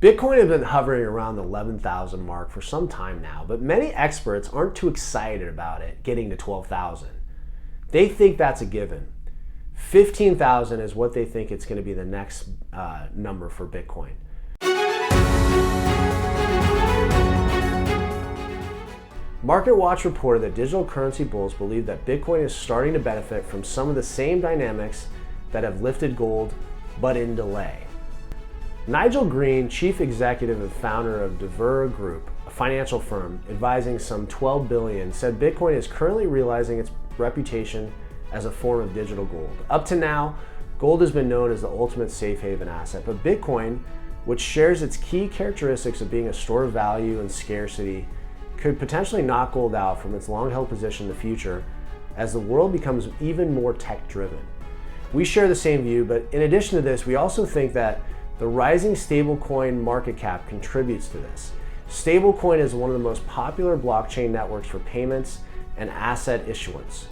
Bitcoin has been hovering around the 11,000 mark for some time now, but many experts aren't too excited about it getting to 12,000. They think that's a given. 15,000 is what they think it's going to be the next number for Bitcoin. Marketwatch reported that digital currency bulls believe that Bitcoin is starting to benefit from some of the same dynamics that have lifted gold, but in delay. Nigel Green, chief executive and founder of deVere Group, a financial firm advising some $12 billion, said Bitcoin is currently realizing its reputation as a form of digital gold. Up to now, gold has been known as the ultimate safe haven asset, but Bitcoin, which shares its key characteristics of being a store of value and scarcity, could potentially knock gold out from its long-held position in the future as the world becomes even more tech-driven. We share the same view, but in addition to this, we also think that the rising stablecoin market cap contributes to this. Stablecoin is one of the most popular blockchain networks for payments and asset issuance.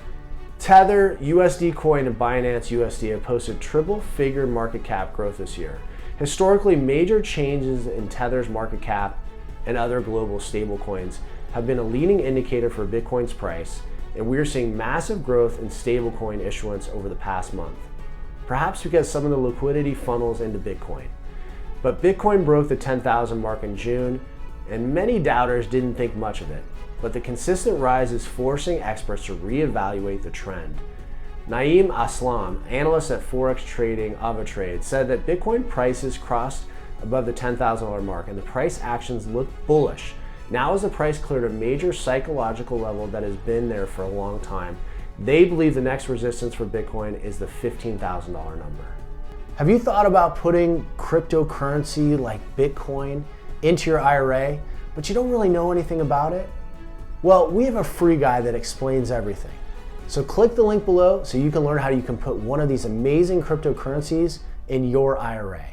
Tether, USD Coin, and Binance USD have posted triple-figure market cap growth this year. Historically, major changes in Tether's market cap and other global stablecoins have been a leading indicator for Bitcoin's price, and we are seeing massive growth in stablecoin issuance over the past month, perhaps because some of the liquidity funnels into Bitcoin. But Bitcoin broke the 10,000 mark in June, and many doubters didn't think much of it. But the consistent rise is forcing experts to reevaluate the trend. Naeem Aslam, analyst at Forex Trading AvaTrade, said that Bitcoin prices crossed above the $10,000 mark and the price actions look bullish. Now as the price cleared a major psychological level that has been there for a long time, they believe the next resistance for Bitcoin is the $15,000 number. Have you thought about putting cryptocurrency like Bitcoin into your IRA, but you don't really know anything about it? Well, we have a free guide that explains everything. So click the link below so you can learn how you can put one of these amazing cryptocurrencies in your IRA.